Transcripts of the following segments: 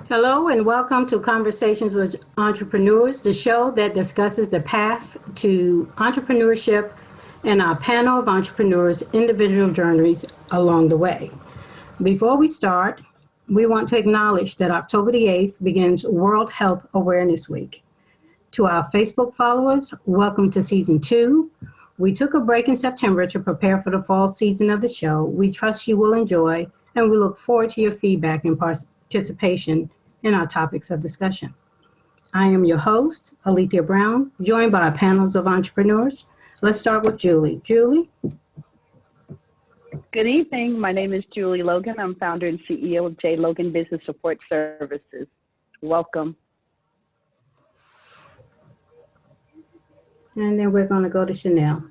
Hello and welcome to Conversations with Entrepreneurs, the show that discusses the path to entrepreneurship and our panel of entrepreneurs' individual journeys along the way. Before we start, we want to acknowledge that October the 8th begins World Health Awareness Week. To our Facebook followers, welcome to Season 2. We took a break in September to prepare for the fall season of the show. We trust you will enjoy, and we look forward to your feedback and participation in our topics of discussion. I am your host, Alethia Brown, joined by panels of entrepreneurs. Let's start with Julie. Julie? Good evening. My name is Julie Logan. I'm founder and CEO of J. Logan Business Support Services. Welcome. And then we're going to go to Shanell.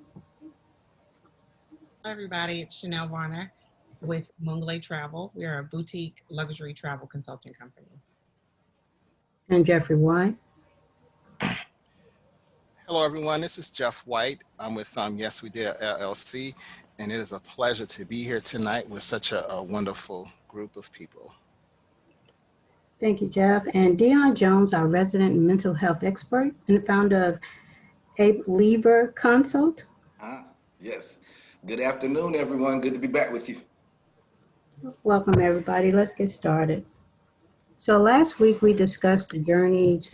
Hi, everybody. It's Shanell Varner with Mongolay Travel. We are a boutique luxury travel consulting company. And Jeffrey White. Hello, everyone. This is Jeff White. I'm with Yes We Did LLC, and it is a pleasure to be here tonight with such a wonderful group of people. Thank you, Jeff. And Deon Jones, our resident mental health expert and founder of Abe Lever Consult. Yes. Good afternoon, everyone. Good to be back with you. Welcome, everybody. Let's get started. So last week we discussed the journeys.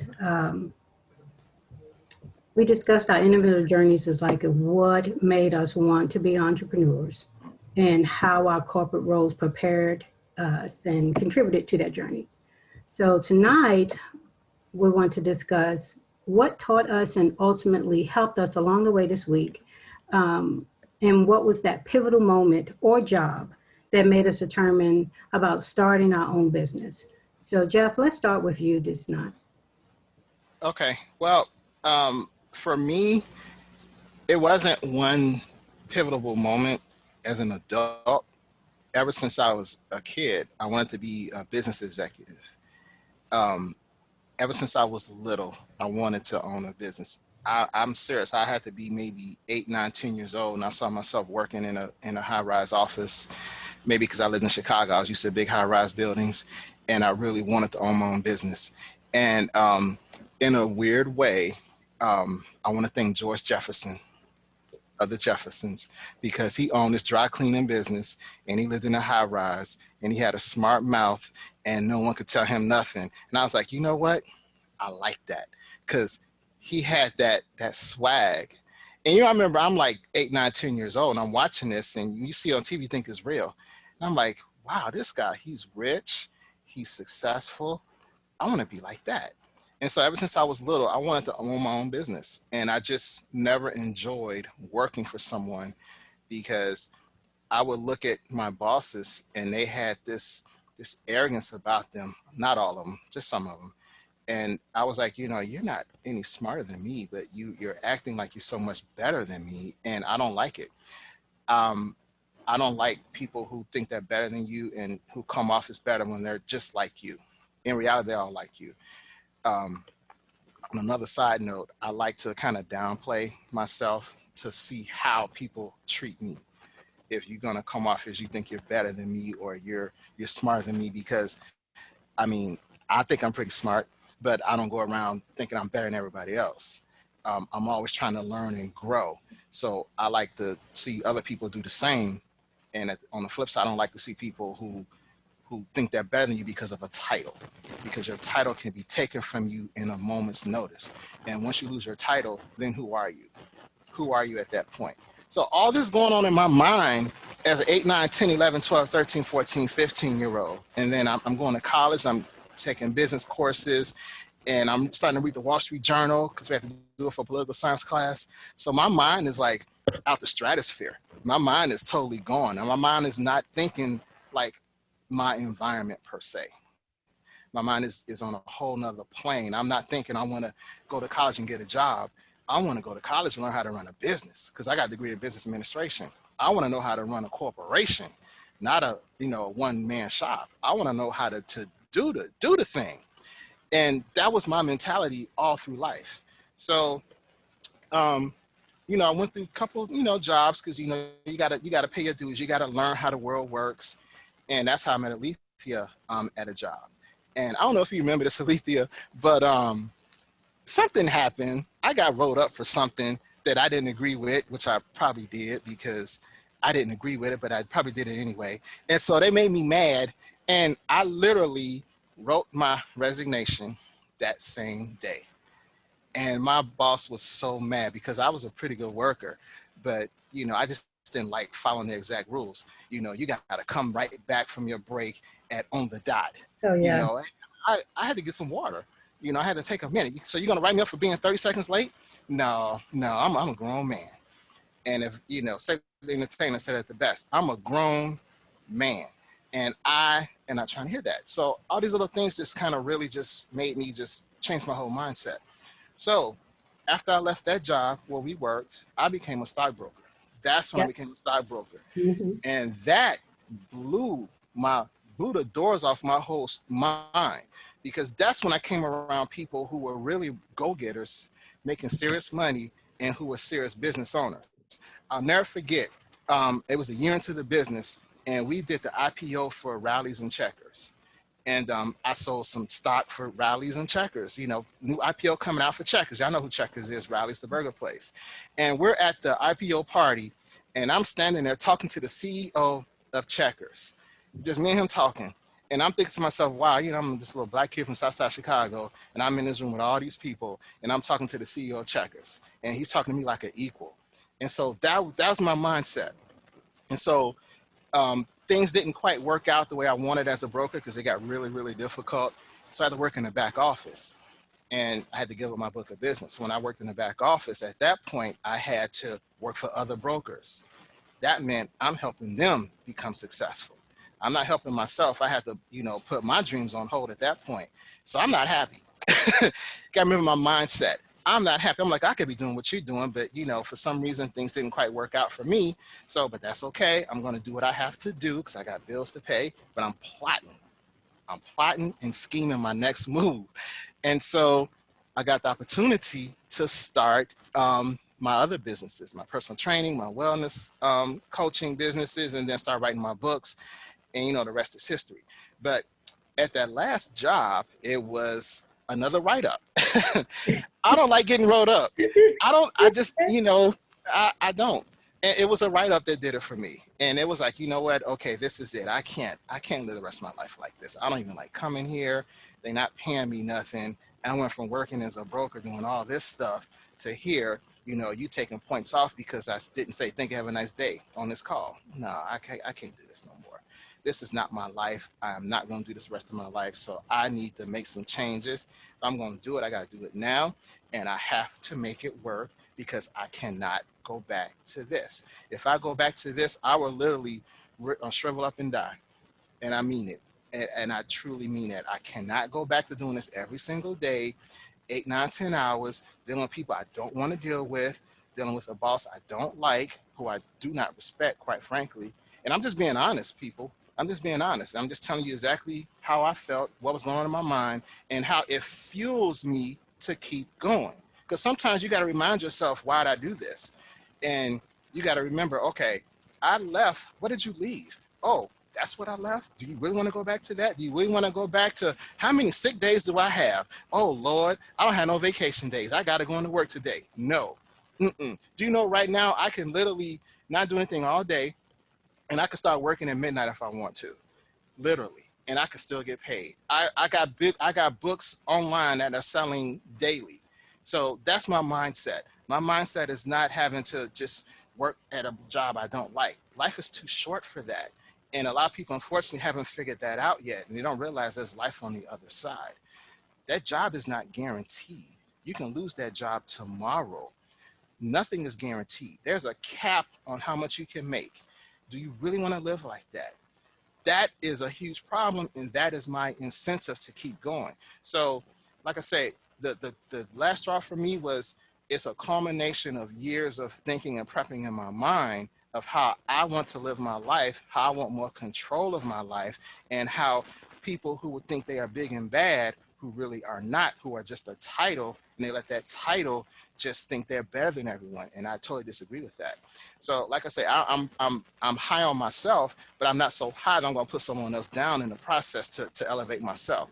We discussed our individual journeys as like what made us want to be entrepreneurs and how our corporate roles prepared us and contributed to that journey. So tonight we want to discuss what taught us and ultimately helped us along the way this week, and what was that pivotal moment or job that made us determine about starting our own business. So Jeff, let's start with you this night. Okay. Well, for me, it wasn't one pivotal moment as an adult. Ever since I was a kid, I wanted to be a business executive. Ever since I was little, I wanted to own a business. I'm serious. I had to be maybe 8, 9, 10 years old, and I saw myself working in a high-rise office. Maybe because I lived in Chicago, I was used to big high-rise buildings, and I really wanted to own my own business. And in a weird way, I want to thank George Jefferson of the Jeffersons, because he owned this dry cleaning business, and he lived in a high-rise, and he had a smart mouth, and no one could tell him nothing. And I was like, you know what? I like that, because he had that swag. And I remember I'm like 8, 9, 10 years old, and I'm watching this, and you see on TV, you think it's real. And I'm like, wow, this guy, he's rich, he's successful. I want to be like that. And so ever since I was little, I wanted to own my own business. And I just never enjoyed working for someone, because I would look at my bosses and they had this arrogance about them. Not all of them, just some of them. And I was like, you're not any smarter than me, but you're acting like you're so much better than me. And I don't like it. I don't like people who think they're better than you and who come off as better when they're just like you. In reality, they're all like you. On another side note, I like to kind of downplay myself to see how people treat me. If you're going to come off as you think you're better than me or you're smarter than me, because I think I'm pretty smart, but I don't go around thinking I'm better than everybody else. I'm always trying to learn and grow. So I like to see other people do the same. And on the flip side, I don't like to see people who think they're better than you because of a title, because your title can be taken from you in a moment's notice. And once you lose your title, then who are you? Who are you at that point? So all this going on in my mind as an 8, 9, 10, 11, 12, 13, 14, 15-year-old. And then I'm going to college, I'm taking business courses, and I'm starting to read the Wall Street Journal because we have to do it for political science class. So my mind is like out the stratosphere. My mind is totally gone. And my mind is not thinking like my environment per se. My mind is on a whole nother plane. I'm not thinking I want to go to college and get a job. I want to go to college and learn how to run a business, because I got a degree in business administration. I want to know how to run a corporation, not a one-man shop. I want to know how to do the thing. And that was my mentality all through life. So, I went through a couple, jobs, because, you gotta pay your dues. You got to learn how the world works. And that's how I met Alethia at a job. And I don't know if you remember this, Alethea, but something happened. I got rolled up for something that I didn't agree with, which I probably did because I didn't agree with it, but I probably did it anyway. And so they made me mad. And I literally wrote my resignation that same day. And my boss was so mad because I was a pretty good worker, but I just didn't like following the exact rules. You got to come right back from your break at on the dot. Oh, yeah. I had to get some water. I had to take a minute. So you're gonna write me up for being 30 seconds late? No, I'm a grown man. And if say the entertainer said it the best, I'm a grown man, and I am not trying to hear that. So all these little things just kind of really just made me just change my whole mindset. So after I left that job where we worked, I became a stockbroker. That's when I became a stockbroker. And that blew the doors off my whole mind, because that's when I came around people who were really go-getters, making serious money, and who were serious business owners. I'll never forget, it was a year into the business, and we did the IPO for Rallies and Checkers. And I sold some stock for Rallies and Checkers. New IPO coming out for Checkers. Y'all know who Checkers is, Rallies, the burger place. And we're at the IPO party, and I'm standing there talking to the CEO of Checkers. Just me and him talking. And I'm thinking to myself, wow, I'm this little black kid from Southside Chicago, and I'm in this room with all these people, and I'm talking to the CEO of Checkers, and he's talking to me like an equal. And so that was my mindset. And so things didn't quite work out the way I wanted as a broker, because it got really, really difficult. So I had to work in the back office, and I had to give up my book of business. When I worked in the back office, at that point, I had to work for other brokers. That meant I'm helping them become successful. I'm not helping myself. I had to, put my dreams on hold at that point. So I'm not happy. Got to remember my mindset. I'm not happy. I'm like, I could be doing what you're doing, but for some reason things didn't quite work out for me. So, but that's okay. I'm going to do what I have to do because I got bills to pay, but I'm plotting and scheming my next move. And so I got the opportunity to start my other businesses, my personal training, my wellness coaching businesses, and then start writing my books. And the rest is history. But at that last job, it was another write-up. I don't like getting wrote up. I don't. And it was a write-up that did it for me. And it was like, you know what? Okay, this is it. I can't live the rest of my life like this. I don't even like coming here. They're not paying me nothing. I went from working as a broker doing all this stuff to here, you taking points off because I didn't say, thank you, have a nice day on this call. No, I can't do this no more. This is not my life. I'm not going to do this the rest of my life. So I need to make some changes. If I'm going to do it, I got to do it now. And I have to make it work because I cannot go back to this. If I go back to this, I will literally shrivel up and die. And I mean it. And I truly mean it. I cannot go back to doing this every single day, 8, 9, 10 hours, dealing with people I don't want to deal with, dealing with a boss I don't like, who I do not respect, quite frankly. And I'm just being honest, people. I'm just being honest. I'm just telling you exactly how I felt, what was going on in my mind, and how it fuels me to keep going. Because sometimes you got to remind yourself, why did I do this? And you got to remember, okay, I left. What did you leave? Oh, that's what I left? Do you really want to go back to that? Do you really want to go back to how many sick days do I have? Oh, Lord, I don't have no vacation days. I got to go into work today. No. Do you know right now I can literally not do anything all day, and I can start working at midnight if I want to, literally, and I can still get paid. I got books online that are selling daily. So that's my mindset. My mindset is not having to just work at a job I don't like. Life is too short for that. And a lot of people, unfortunately, haven't figured that out yet. And they don't realize there's life on the other side. That job is not guaranteed. You can lose that job tomorrow. Nothing is guaranteed. There's a cap on how much you can make. Do you really want to live like that? That is a huge problem, and that is my incentive to keep going. So, like I say, the last straw for me was, it's a culmination of years of thinking and prepping in my mind of how I want to live my life, how I want more control of my life, and how people who would think they are big and bad, who really are not, who are just a title, and they let that title just think they're better than everyone. And I totally disagree with that. So like I say, I'm high on myself, but I'm not so high that I'm going to put someone else down in the process to elevate myself.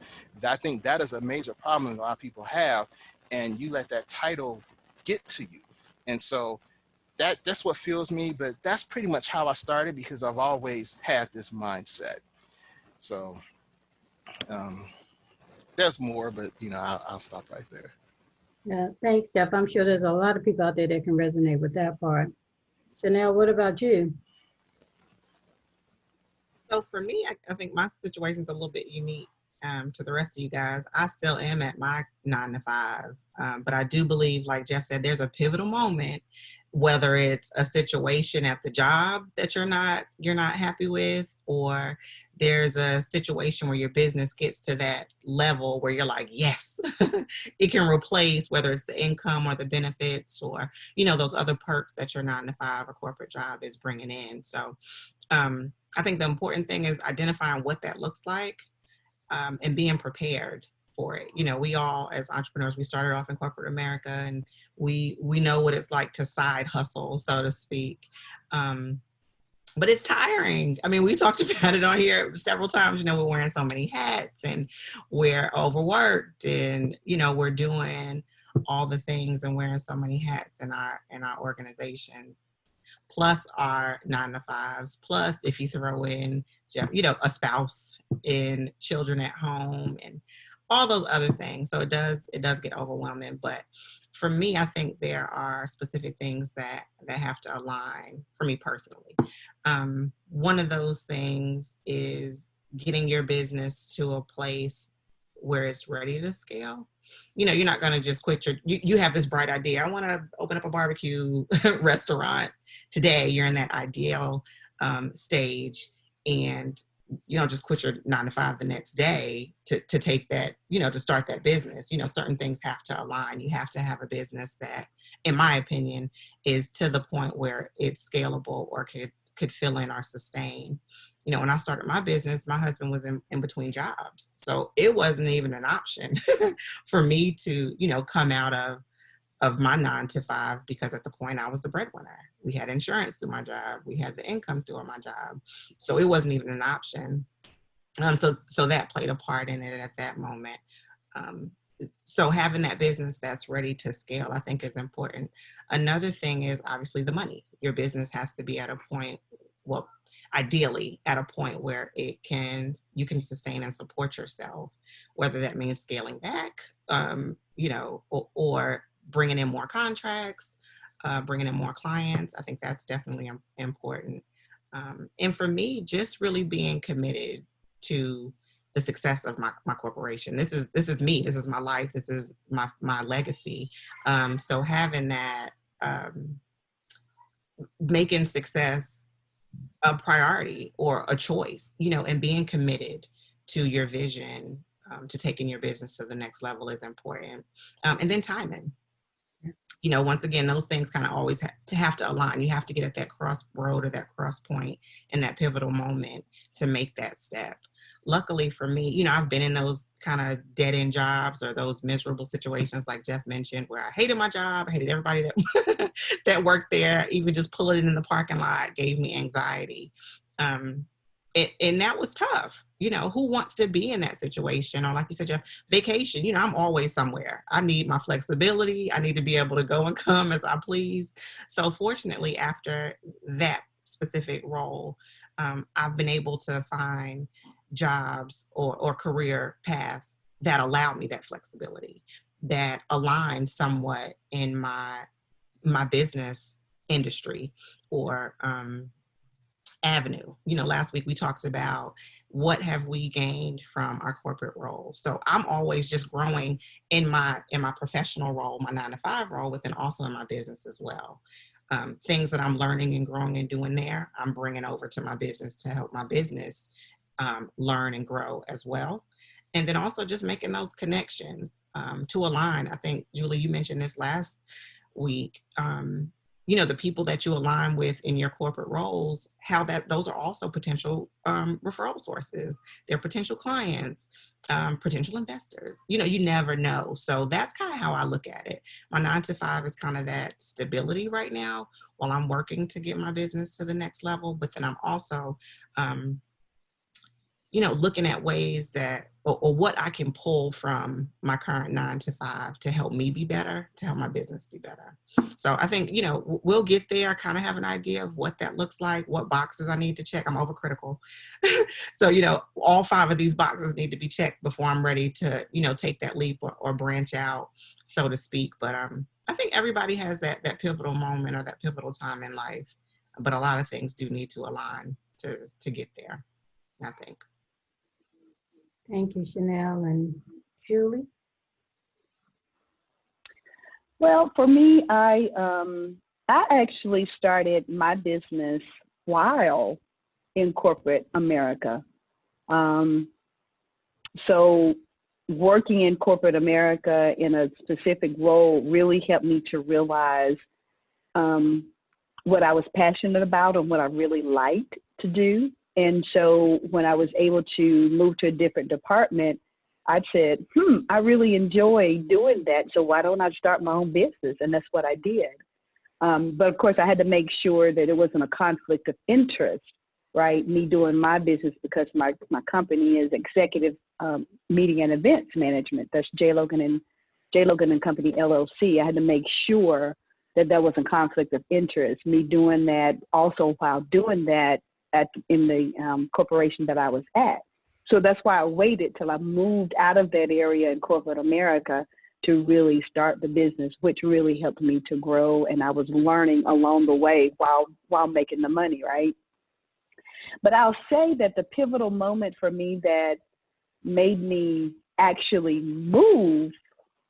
I think that is a major problem that a lot of people have, and you let that title get to you. And so that's what fuels me, but that's pretty much how I started, because I've always had this mindset. So there's more, but I'll stop right there. Yeah, thanks, Jeff. I'm sure there's a lot of people out there that can resonate with that part. Shanell, what about you? So for me, I think my situation's a little bit unique to the rest of you guys. I still am at my 9 to 5, but I do believe, like Jeff said, there's a pivotal moment, whether it's a situation at the job that you're not happy with, or there's a situation where your business gets to that level where you're like, yes, it can replace whether it's the income or the benefits or, those other perks that your 9 to 5 or corporate job is bringing in. So I think the important thing is identifying what that looks like and being prepared for it. We all, as entrepreneurs, we started off in corporate America, and we know what it's like to side hustle, so to speak. But it's tiring. I mean, we talked about it on here several times. We're wearing so many hats, and we're overworked, and we're doing all the things and wearing so many hats in our organization, plus our 9 to 5s, plus if you throw in, a spouse and children at home and all those other things. So it does get overwhelming. But for me, I think there are specific things that have to align for me personally. One of those things is getting your business to a place where it's ready to scale. You're not going to just quit you have this bright idea. I want to open up a barbecue restaurant today. You're in that ideal stage, and you don't just quit your 9 to 5 the next day to take that, to start that business. Certain things have to align. You have to have a business that, in my opinion, is to the point where it's scalable or could fill in or sustain. When I started my business, my husband was in between jobs. So it wasn't even an option for me to, come out of my 9 to 5, because at the point I was the breadwinner. We had insurance through my job. We had the income through my job. So it wasn't even an option. So that played a part in it at that moment. So having that business that's ready to scale, I think, is important. Another thing is obviously the money. Your business has to be at a point, well, ideally at a point where you can sustain and support yourself, whether that means scaling back, or bringing in more contracts, bringing in more clients. I think that's definitely important. And for me, just really being committed to the success of my corporation. This is me. This is my life. This is my legacy. So having that, making success a priority or a choice, and being committed to your vision, to taking your business to the next level is important. And then timing. Once again, those things kind of always have to align. You have to get at that crossroad or that cross point in that pivotal moment to make that step. Luckily for me, I've been in those kind of dead end jobs or those miserable situations like Jeff mentioned, where I hated my job. I hated everybody that that worked there. Even just pulling it in the parking lot gave me anxiety. And that was tough. Who wants to be in that situation? Or like you said, Jeff, vacation, I'm always somewhere. I need my flexibility. I need to be able to go and come as I please. So fortunately, after that specific role, I've been able to find jobs or career paths that allow me that flexibility, that align somewhat in my business industry or avenue. Last week we talked about what have we gained from our corporate role. So I'm always just growing in my professional role, my 9 to 5 role, but then also in my business as well. Things that I'm learning and growing and doing there, I'm bringing over to my business to help my business learn and grow as well. And then also just making those connections to align. I think, Julie, you mentioned this last week. the people that you align with in your corporate roles, how those are also potential referral sources. They're potential clients, potential investors. You never know. So that's kind of how I look at it. My 9 to 5 is kind of that stability right now while I'm working to get my business to the next level. But then I'm also, looking at ways that, or what I can pull from my current 9 to 5 to help me be better, to help my business be better. So I think, we'll get there, kind of have an idea of what that looks like, what boxes I need to check. I'm overcritical. So, all 5 of these boxes need to be checked before I'm ready to, take that leap or branch out, so to speak. But I think everybody has that pivotal moment or that pivotal time in life, but a lot of things do need to align to get there, I think. Thank you, Shanell. And Julie? Well, for me, I actually started my business while in corporate America. So working in corporate America in a specific role really helped me to realize what I was passionate about and what I really liked to do. And so when I was able to move to a different department, I said, I really enjoy doing that. So why don't I start my own business? And that's what I did. But of course, I had to make sure that it wasn't a conflict of interest, right? Me doing my business, because my company is executive meeting and events management. That's J. Logan and Company LLC. I had to make sure that there was a conflict of interest. Me doing that also while doing that in the corporation that I was at. So that's why I waited till I moved out of that area in corporate America to really start the business, which really helped me to grow. And I was learning along the way while making the money, right? But I'll say that the pivotal moment for me that made me actually move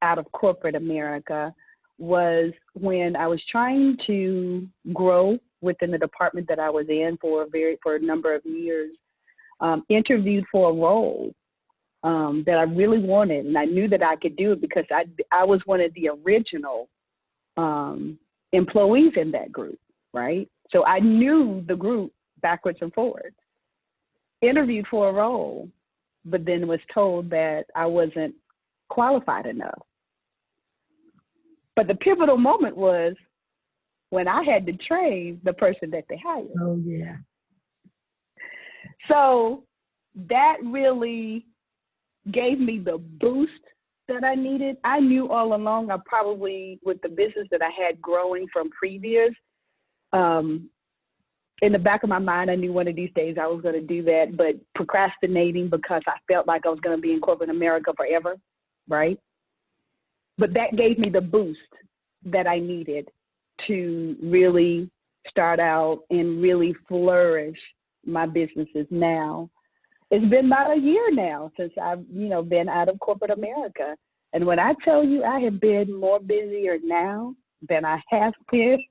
out of corporate America was when I was trying to grow within the department that I was in for a number of years, interviewed for a role that I really wanted, and I knew that I could do it because I was one of the original employees in that group, right? So I knew the group backwards and forwards. Interviewed for a role, but then was told that I wasn't qualified enough. But the pivotal moment was when I had to train the person that they hired. Oh, yeah. So that really gave me the boost that I needed. I knew all along, I probably, with the business that I had growing from previous, in the back of my mind, I knew one of these days I was going to do that, but procrastinating because I felt like I was going to be in corporate America forever, right? But that gave me the boost that I needed to really start out and really flourish my businesses now. It's been about a year now since I've, been out of corporate America. And when I tell you I have been more busier now than I have been,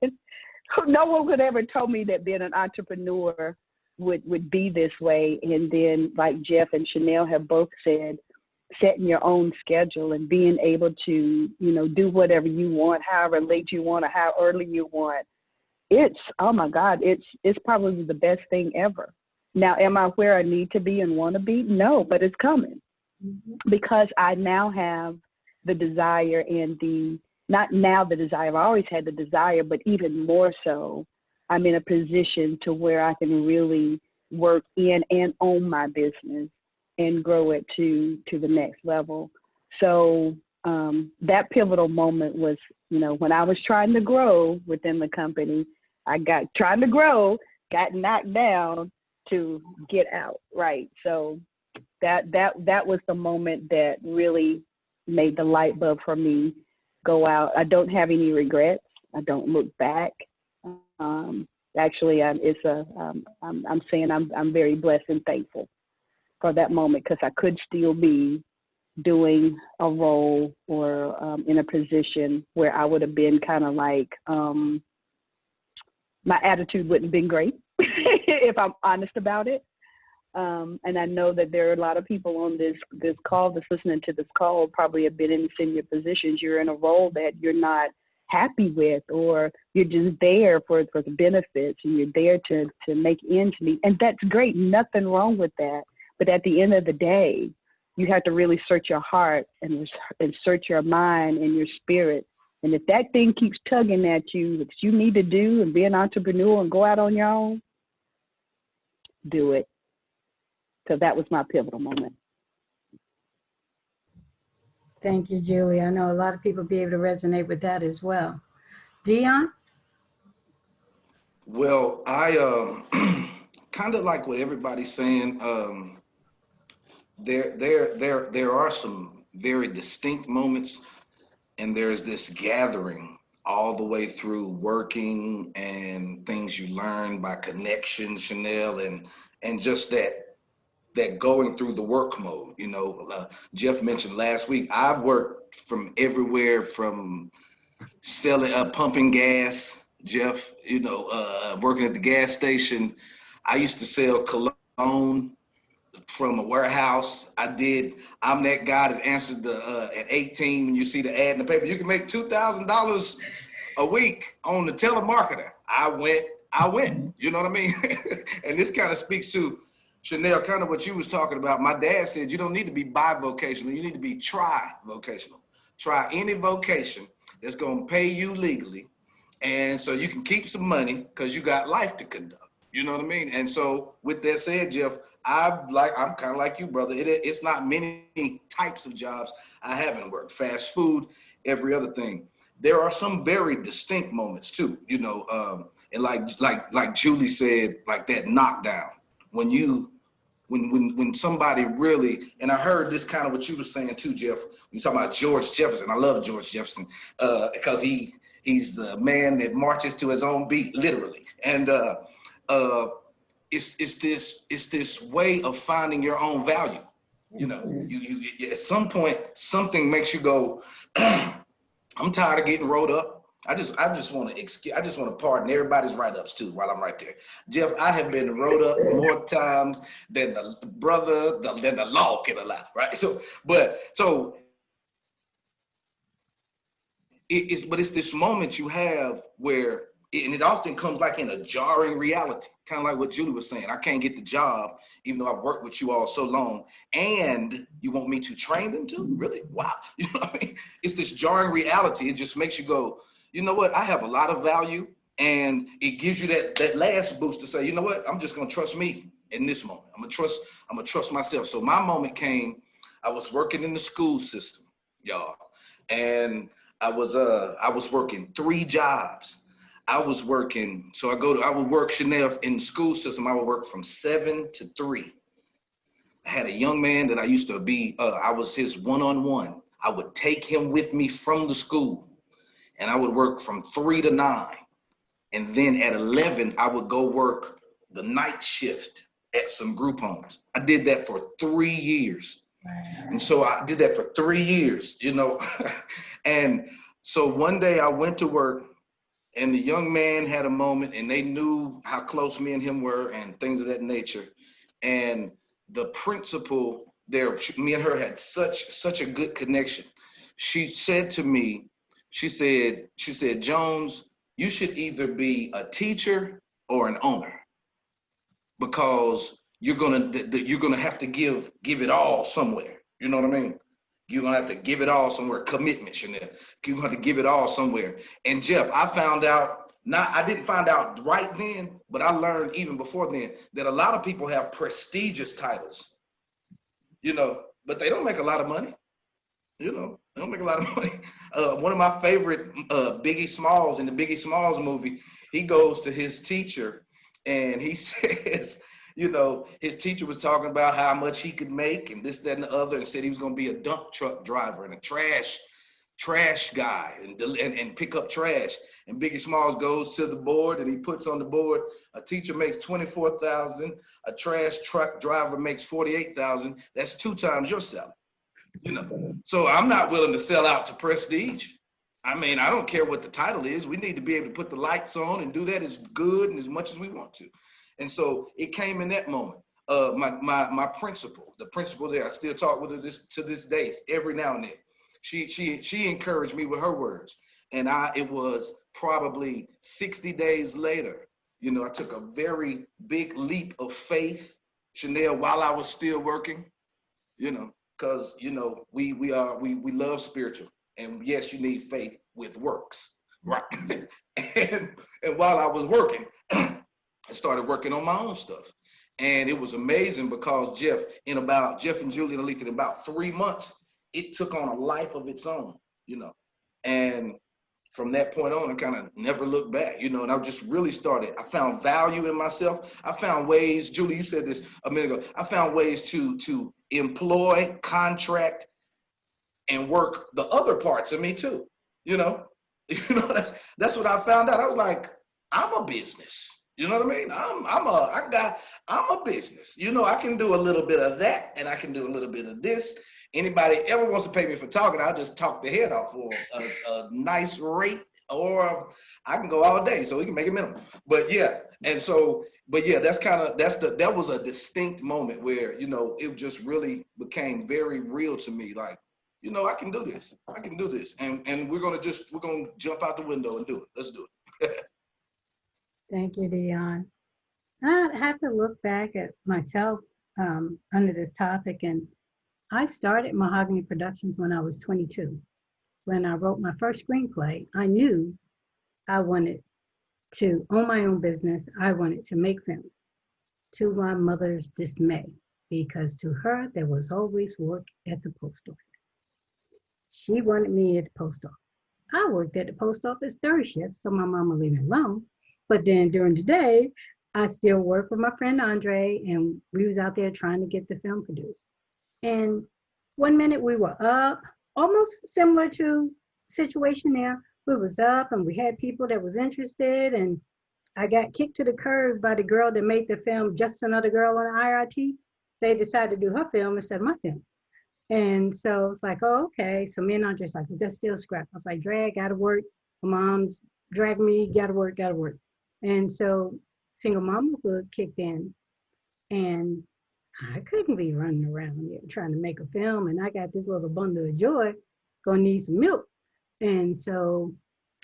no one would ever told me that being an entrepreneur would be this way. And then, like Jeff and Shanell have both said, setting your own schedule and being able to, do whatever you want, however late you want or how early you want. It's, oh my God, it's probably the best thing ever. Now, am I where I need to be and want to be? No, but it's coming because I now have the desire and not now the desire, I've always had the desire, but even more so, I'm in a position to where I can really work in and own my business and grow it to the next level. So that pivotal moment was, when I was trying to grow within the company, got knocked down to get out, right? So that was the moment that really made the light bulb for me go out. I don't have any regrets. I don't look back. Actually, I'm saying I'm very blessed and thankful for that moment because I could still be doing a role or in a position where I would have been kind of like, my attitude wouldn't have been great if I'm honest about it. And I know that there are a lot of people on this call that's listening to this call probably have been in senior positions. You're in a role that you're not happy with, or you're just there for the benefits, and you're there to make ends meet. And that's great. Nothing wrong with that. But at the end of the day, you have to really search your heart and search your mind and your spirit. And if that thing keeps tugging at you, that you need to do and be an entrepreneur and go out on your own, do it. So that was my pivotal moment. Thank you, Julie. I know a lot of people be able to resonate with that as well. Deon? Well, I kind of like what everybody's saying. There are some very distinct moments, and there's this gathering all the way through working and things you learn by connection, Shanell, and just that going through the work mode. You know, Jeff mentioned last week, I've worked from everywhere from selling, pumping gas, Jeff, you know, working at the gas station. I used to sell cologne from a warehouse. I'm that guy that answered at 18, when you see the ad in the paper, you can make $2,000 a week on the telemarketer. I went, you know what I mean? And this kind of speaks to, Shanell, kind of what you was talking about. My dad said, you don't need to be bivocational, you need to be tri-vocational. Try any vocation that's gonna pay you legally, and so you can keep some money because you got life to conduct. You know what I mean? And so with that said, Jeff, I'm kind of like you, brother. It's not many types of jobs I haven't worked. Fast food, every other thing. There are some very distinct moments too, you know, and like Julie said, like that knockdown when somebody really, and I heard this kind of what you were saying too, Jeff. You talking about George Jefferson. I love George Jefferson because he's the man that marches to his own beat, literally. And it's this way of finding your own value. You know, you at some point something makes you go, I'm tired of getting rolled up. I just want to pardon everybody's write-ups too while I'm right there. Jeff, I have been rolled up more times than the law can allow, right? So it's this moment you have where, and it often comes like in a jarring reality, kind of like what Julie was saying. I can't get the job, even though I've worked with you all so long, and you want me to train them too? Really? Wow. You know what I mean? It's this jarring reality. It just makes you go, you know what? I have a lot of value, and it gives you that last boost to say, you know what? I'm just gonna trust me in this moment. I'm gonna trust myself. So my moment came. I was working in the school system, y'all, and I was working 3 jobs. I was working, so I would work, Shanell, in the school system. I would work from 7 to 3. I had a young man that I used to be, I was his one-on-one. I would take him with me from the school, and I would work from 3 to 9. And then at 11, I would go work the night shift at some group homes. I did that for 3 years. And so I did that for 3 years, you know. And so one day I went to work, and the young man had a moment, and they knew how close me and him were and things of that nature. And the principal there, me and her had such a good connection. She said to me, she said, Jones, you should either be a teacher or an owner, because you're gonna have to give it all somewhere. You know what I mean? You're gonna have to give it all somewhere. Commitment, Shanell. You're gonna have to give it all somewhere. And Jeff, I found out, I didn't find out right then, but I learned even before then that a lot of people have prestigious titles, you know, but they don't make a lot of money. You know, they don't make a lot of money. One of my favorite Biggie Smalls, in the Biggie Smalls movie, he goes to his teacher and he says, you know, his teacher was talking about how much he could make and this, that, and the other, and said he was going to be a dump truck driver and a trash guy and pick up trash. And Biggie Smalls goes to the board and he puts on the board, a teacher makes $24,000, a trash truck driver makes $48,000. That's 2 times your salary. You know, so I'm not willing to sell out to prestige. I mean, I don't care what the title is. We need to be able to put the lights on and do that as good and as much as we want to. And so it came in that moment. My principal, the principal there, I still talk with her to this day, every now and then. She encouraged me with her words. And it was probably 60 days later, you know, I took a very big leap of faith, Shanell, while I was still working, you know, because, you know, we love spiritual. And yes, you need faith with works, right? and while I was working, I started working on my own stuff. And it was amazing because Jeff and Julie and Alethia, in about 3 months, it took on a life of its own, you know. And from that point on, I kind of never looked back, you know, and I just really started. I found value in myself. I found ways, Julie, you said this a minute ago, I found ways to employ, contract, and work the other parts of me too, you know. You know, that's what I found out. I was like, I'm a business. You know what I mean? I'm a business. You know, I can do a little bit of that, and I can do a little bit of this. Anybody ever wants to pay me for talking, I'll just talk the head off for a nice rate, or I can go all day, so we can make a minimum. But yeah, that was a distinct moment where, you know, it just really became very real to me. Like, you know, I can do this. I can do this, and we're gonna jump out the window and do it. Let's do it. Thank you, Deon. I have to look back at myself under this topic, and I started Mahogany Productions when I was 22. When I wrote my first screenplay, I knew I wanted to own my own business. I wanted to make films, to my mother's dismay, because to her, there was always work at the post office. She wanted me at the post office. I worked at the post office third shift, so my mama leave me alone. But then during the day, I still worked with my friend Andre, and we was out there trying to get the film produced. And one minute we were up, almost similar to situation there. We was up and we had people that was interested, and I got kicked to the curb by the girl that made the film, Just Another Girl on IRT. They decided to do her film instead of my film. And so it's like, oh, okay. So me and Andre's like, let's still scrap. I was like, drag, gotta work. My mom's dragged me, gotta work, gotta work. And so single mamahood kicked in, and I couldn't be running around here trying to make a film, and I got this little bundle of joy, gonna need some milk. And so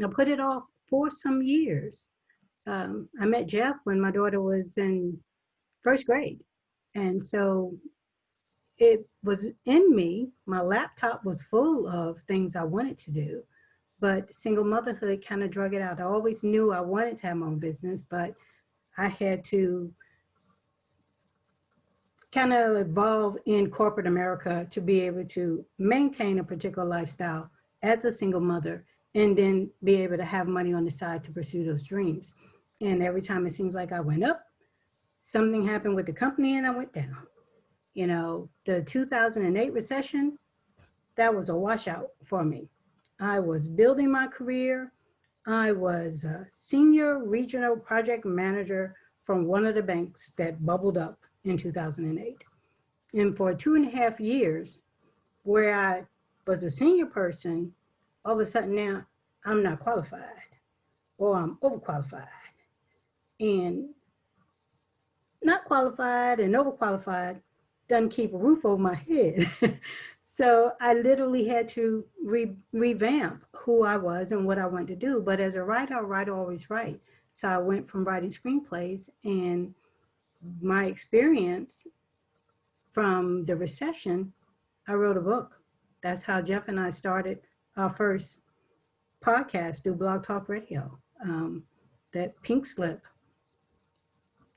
I put it off for some years. I met Jeff when my daughter was in first grade. And so it was in me, my laptop was full of things I wanted to do, but single motherhood kind of drug it out. I always knew I wanted to have my own business, but I had to kind of evolve in corporate America to be able to maintain a particular lifestyle as a single mother, and then be able to have money on the side to pursue those dreams. And every time it seems like I went up, something happened with the company and I went down. You know, the 2008 recession, that was a washout for me. I was building my career. I was a senior regional project manager from one of the banks that bubbled up in 2008. And for 2.5 years, where I was a senior person, all of a sudden now I'm not qualified, or I'm overqualified. And not qualified and overqualified doesn't keep a roof over my head. So I literally had to revamp who I was and what I wanted to do. But as a writer, I write always write. So I went from writing screenplays, and my experience from the recession, I wrote a book. That's how Jeff and I started our first podcast through Blog Talk Radio. That Pink Slip,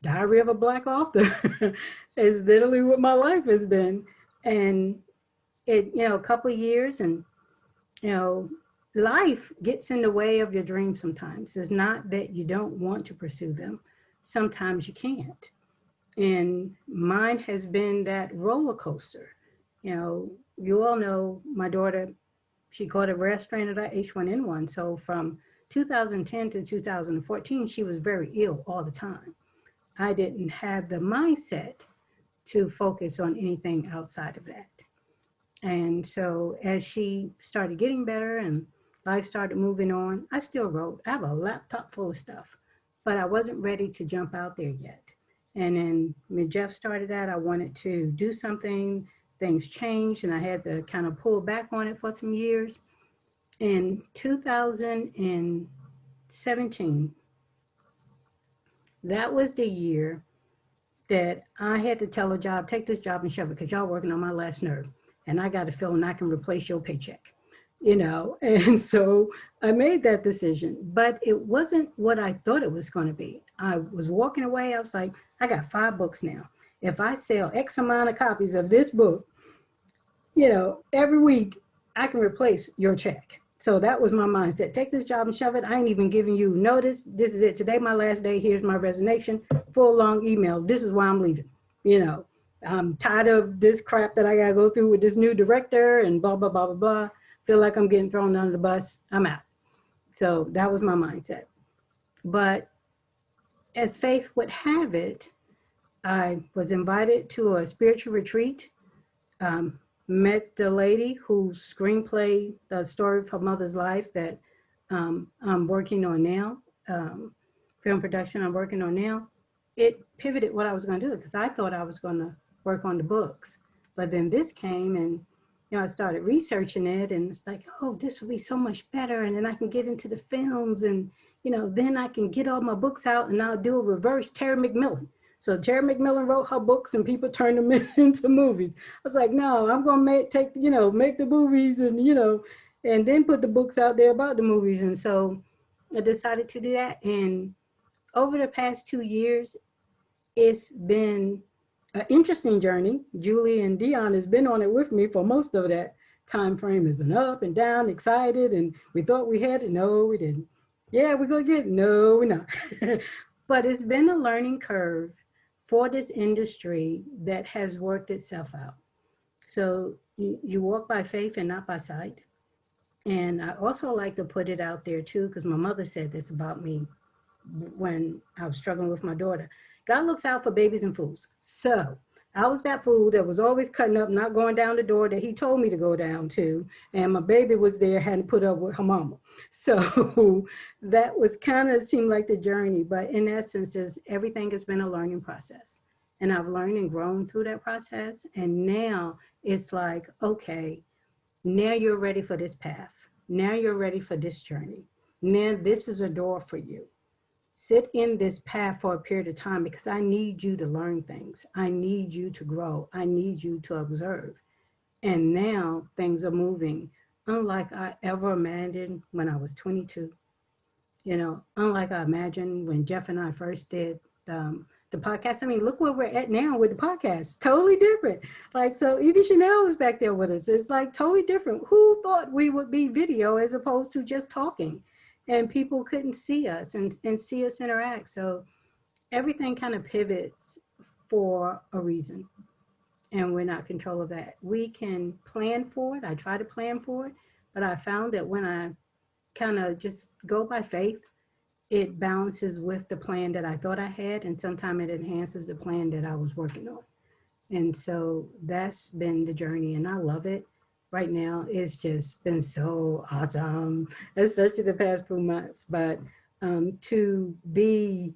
Diary of a Black Author, is literally what my life has been. And it, you know, a couple of years, and, you know, life gets in the way of your dreams sometimes. It's not that you don't want to pursue them. Sometimes you can't. And mine has been that roller coaster. You know, you all know my daughter, she caught a rare strain of that H1N1. So from 2010 to 2014, she was very ill all the time. I didn't have the mindset to focus on anything outside of that. And so as she started getting better and life started moving on, I still wrote. I have a laptop full of stuff, but I wasn't ready to jump out there yet. And then when Jeff started that, I wanted to do something. Things changed, and I had to kind of pull back on it for some years. in 2017, that was the year that I had to tell a job, take this job and shove it, because y'all working on my last nerve. And I got a feeling I can replace your paycheck, you know? And so I made that decision, but it wasn't what I thought it was going to be. I was walking away. I was like, I got 5 books now. If I sell X amount of copies of this book, you know, every week I can replace your check. So that was my mindset. Take this job and shove it. I ain't even giving you notice. This is it. Today, my last day. Here's my resignation. Full long email. This is why I'm leaving. You know, I'm tired of this crap that I got to go through with this new director and blah, blah, blah, blah, blah. Feel like I'm getting thrown under the bus. I'm out. So that was my mindset. But as faith would have it, I was invited to a spiritual retreat. Met the lady whose screenplay, the story of her mother's life that I'm working on now, film production I'm working on now. It pivoted what I was going to do, because I thought I was going to work on the books. But then this came, and you know, I started researching it, and it's like, oh, this would be so much better. And then I can get into the films, and you know, then I can get all my books out, and I'll do a reverse Terry McMillan. So Terry McMillan wrote her books and people turned them into movies. I was like, no, I'm going to make the movies and, you know, and then put the books out there about the movies. And so I decided to do that. And over the past 2 years, it's been an interesting journey. Julie and Deon has been on it with me for most of that time frame. Has been up and down, excited, and we thought we had it. No, we didn't. Yeah, we're going to get it. No, we're not. But it's been a learning curve for this industry that has worked itself out. So you walk by faith and not by sight. And I also like to put it out there too, because my mother said this about me when I was struggling with my daughter. God looks out for babies and fools. So I was that fool that was always cutting up, not going down the door that he told me to go down to. And my baby was there, hadn't put up with her mama. So that was kind of seemed like the journey. But in essence, everything has been a learning process. And I've learned and grown through that process. And now it's like, okay, now you're ready for this path. Now you're ready for this journey. Now this is a door for you. Sit in this path for a period of time, because I need you to learn things. I need you to grow. I need you to observe. And now things are moving unlike I ever imagined when I was 22. You know, unlike I imagined when Jeff and I first did the podcast. I mean, look where we're at now with the podcast. Totally different. Like, so even Shanell was back there with us. It's like totally different. Who thought we would be video as opposed to just talking? And people couldn't see us and see us interact. So everything kind of pivots for a reason. And we're not in control of that. We can plan for it. I try to plan for it. But I found that when I kind of just go by faith, it balances with the plan that I thought I had. And sometimes it enhances the plan that I was working on. And so that's been the journey. And I love it. Right now, it's just been so awesome, especially the past few months. But to be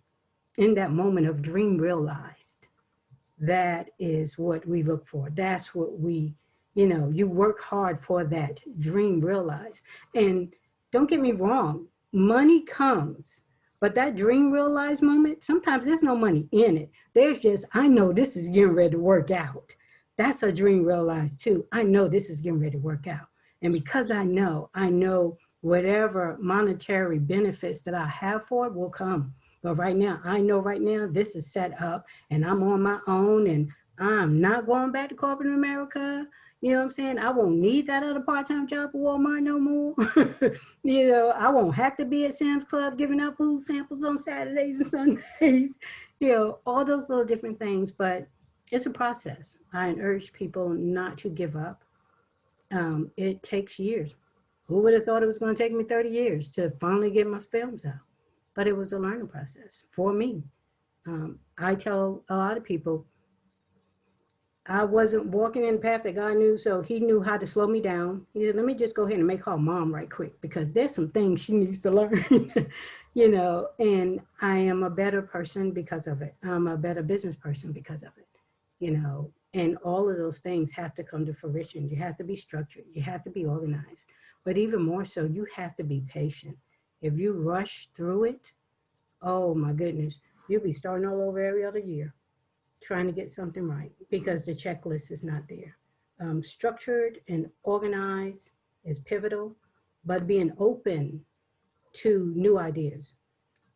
in that moment of dream realized, that is what we look for. That's what we, you know, you work hard for that dream realized. And don't get me wrong, money comes, but that dream realized moment, sometimes there's no money in it. There's just, I know this is getting ready to work out. That's a dream realized too. I know this is getting ready to work out. And because I know whatever monetary benefits that I have for it will come. But right now, I know right now this is set up and I'm on my own and I'm not going back to corporate America. You know what I'm saying? I won't need that other part-time job at Walmart no more. You know, I won't have to be at Sam's Club giving out food samples on Saturdays and Sundays. You know, all those little different things. But it's a process. I urge people not to give up. It takes years. Who would have thought it was going to take me 30 years to finally get my films out? But it was a learning process for me. I tell a lot of people, I wasn't walking in the path that God knew, so he knew how to slow me down. He said, let me just go ahead and make her mom right quick, because there's some things she needs to learn, you know, and I am a better person because of it. I'm a better business person because of it, you know, and all of those things have to come to fruition. You have to be structured. You have to be organized. But even more so, you have to be patient. If you rush through it, oh my goodness, you'll be starting all over every other year trying to get something right because the checklist is not there. Structured and organized is pivotal, but being open to new ideas.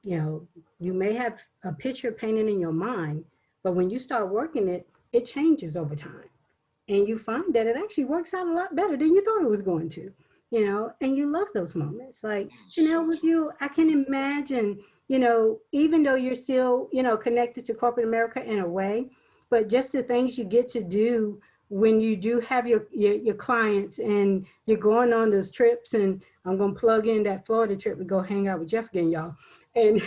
You know, you may have a picture painted in your mind, but when you start working it, it changes over time. And you find that it actually works out a lot better than you thought it was going to, you know, and you love those moments. Like, Shanell, with you, I can imagine, you know, even though you're still, you know, connected to corporate America in a way, but just the things you get to do when you do have your clients and you're going on those trips, and I'm going to plug in that Florida trip to go hang out with Jeff again, y'all. And,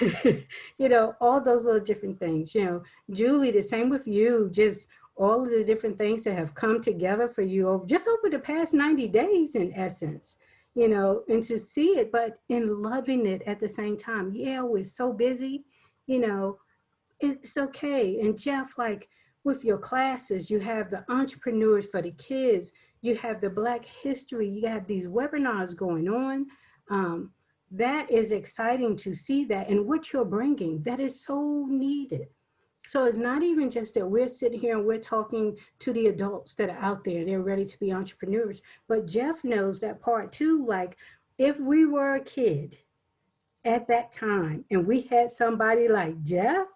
you know, all those little different things, you know, Julie, the same with you, just all of the different things that have come together for you over the past 90 days in essence, you know, and to see it, but in loving it at the same time. Yeah, we're so busy, you know, it's okay. And Jeff, like with your classes, you have the entrepreneurs for the kids, you have the Black history, you have these webinars going on. That is exciting to see that, and what you're bringing, that is so needed. So it's not even just that we're sitting here and we're talking to the adults that are out there, they're ready to be entrepreneurs. But Jeff knows that part too. Like if we were a kid at that time and we had somebody like Jeff,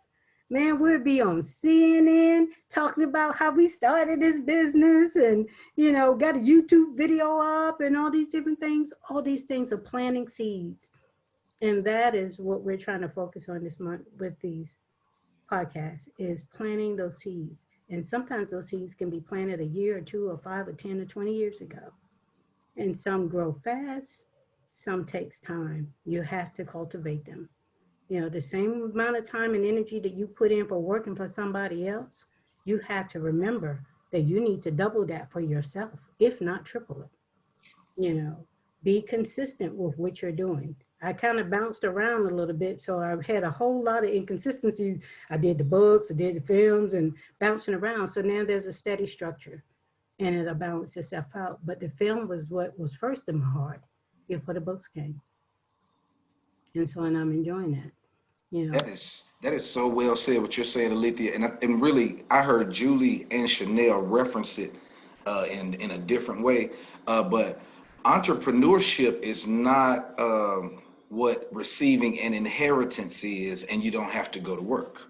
man, we'd be on CNN talking about how we started this business and, you know, got a YouTube video up and all these different things. All these things are planting seeds. And that is what we're trying to focus on this month with these podcasts, is planting those seeds. And sometimes those seeds can be planted a year or 2 or 5 or 10 or 20 years ago. And some grow fast, some takes time. You have to cultivate them. You know, the same amount of time and energy that you put in for working for somebody else, you have to remember that you need to double that for yourself, if not triple it. You know, be consistent with what you're doing. I kind of bounced around a little bit, so I've had a whole lot of inconsistencies. I did the books, I did the films, and bouncing around. So now there's a steady structure, and it'll balance itself out. But the film was what was first in my heart before the books came. And so, and I'm enjoying that. You know, That is so well said what you're saying, Alethia. And really, I heard Julie and Shanell reference it in a different way. But entrepreneurship is not what receiving an inheritance is, and you don't have to go to work.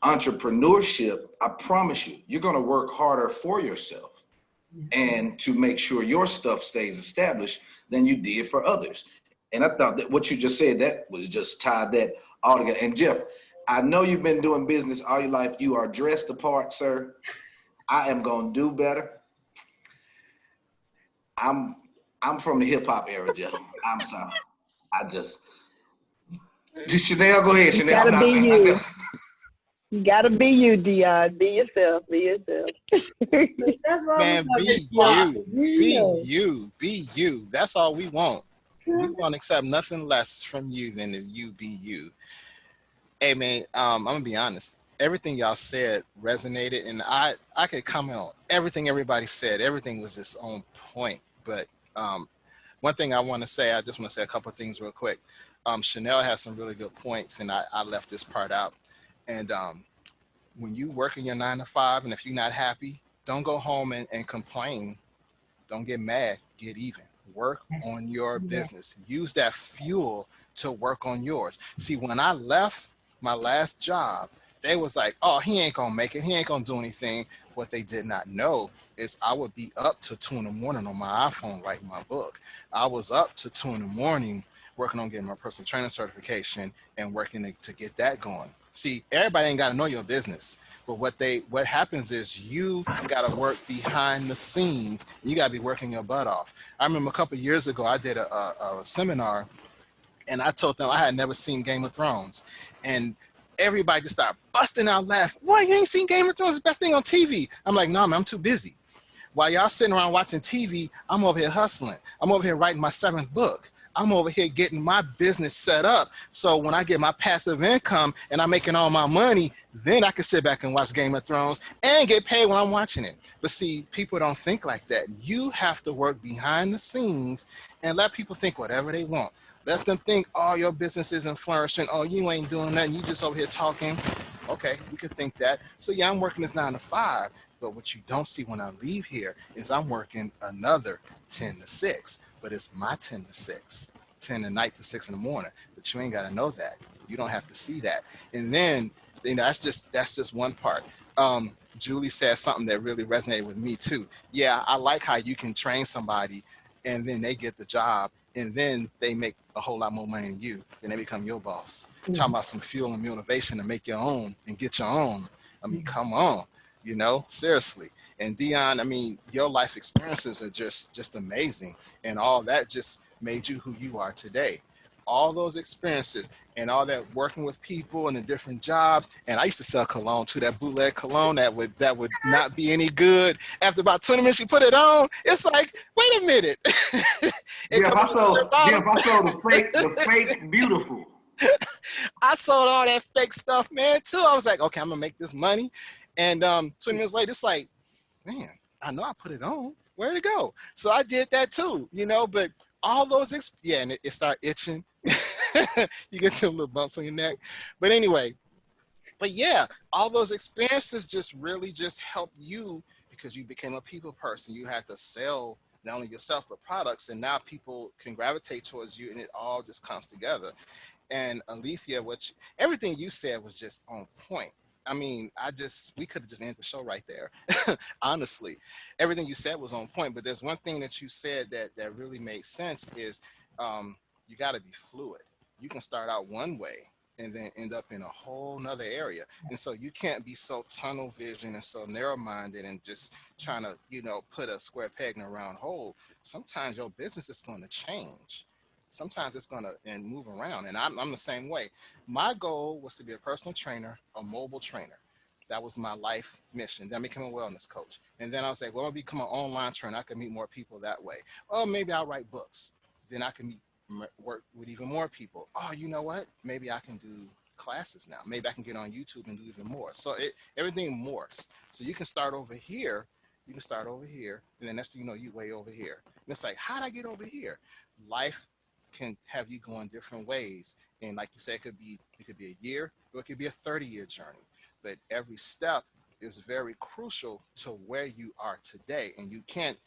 Entrepreneurship, I promise you, you're going to work harder for yourself and to make sure your stuff stays established than you did for others. And I thought that what you just said, that was just tied that all together. And Jeff, I know you've been doing business all your life. You are dressed apart, sir. I am going to do better. I'm from the hip hop era, Jeff. I'm sorry. Just Shanell, go ahead, Shanell. I'm not saying you. You gotta be you, Deon. Be yourself. Be yourself. that's why Man, be you. That's all we want. We won't accept nothing less from you than if you be you. Hey man, I'm gonna be honest. Everything y'all said resonated, and I could comment on everything everybody said. Everything was just on point. But one thing I want to say, I just want to say a couple of things real quick. Shanell has some really good points, and I left this part out. And when you work in your 9 to 5, and if you're not happy, don't go home and complain. Don't get mad. Get even. Work on your business. Use that fuel to work on yours. See, when I left my last job, they was like, oh, he ain't gonna make it. He ain't gonna do anything. What they did not know is I would be up to 2 a.m. on my iPhone writing my book. I was up to 2 a.m. working on getting my personal training certification and working to get that going. See, everybody ain't got to know your business, but what happens is you got to work behind the scenes. You got to be working your butt off. I remember a couple of years ago, I did a seminar, and I told them I had never seen Game of Thrones, and everybody just started busting out laughing. Boy, you ain't seen Game of Thrones? It's the best thing on TV. I'm like, no, man, I'm too busy. While y'all sitting around watching TV, I'm over here hustling. I'm over here writing my 7th book. I'm over here getting my business set up. So when I get my passive income and I'm making all my money, then I can sit back and watch Game of Thrones and get paid when I'm watching it. But see, people don't think like that. You have to work behind the scenes and let people think whatever they want. Let them think, oh, your business isn't flourishing. Oh, you ain't doing nothing. You just over here talking. Okay, we could think that. So yeah, I'm working this 9 to 5. But what you don't see when I leave here is I'm working another 10 to 6. But it's my 10 to 6, 10 at night to 6 in the morning. But you ain't got to know that. You don't have to see that. And then, you know, that's just one part. Julie said something that really resonated with me too. Yeah, I like how you can train somebody and then they get the job and then they make a whole lot more money than you. Then they become your boss. Talking about some fuel and motivation to make your own and get your own. I mean, come on, you know, seriously. And Deon, I mean, your life experiences are just amazing. And all that just made you who you are today. All those experiences and all that working with people and the different jobs. And I used to sell cologne too, that bootleg cologne that would not be any good. After about 20 minutes you put it on, it's like, wait a minute. Jeff, I saw the fake beautiful. I sold all that fake stuff, man, too. I was like, okay, I'm gonna make this money. And 20 minutes later, it's like, man, I know I put it on. Where'd it go? So I did that too, you know, but all those, and it started itching. You get some little bumps on your neck. But anyway, but yeah, all those experiences just really just help you because you became a people person. You had to sell not only yourself, but products. And now people can gravitate towards you and it all just comes together. And Alethia, everything you said was just on point. I mean, we could have just ended the show right there. Honestly, everything you said was on point. But there's one thing that you said that really makes sense is you got to be fluid. You can start out one way and then end up in a whole nother area. And so you can't be so tunnel vision and so narrow-minded and just trying to, you know, put a square peg in a round hole. Sometimes your business is going to change. Sometimes it's going to move around. And I'm the same way. My goal was to be a personal trainer, a mobile trainer. That was my life mission. Then I became a wellness coach. And then I was like, well, I'll become an online trainer. I can meet more people that way. Oh, maybe I'll write books. Then I can work with even more people. Oh, you know what? Maybe I can do classes now. Maybe I can get on YouTube and do even more. So everything morphs. So you can start over here. You can start over here. And then next thing you know, you way over here. And it's like, how'd I get over here? Life can have you going different ways. And like you said, it could be a year or it could be a 30-year journey. But every step is very crucial to where you are today. And you can't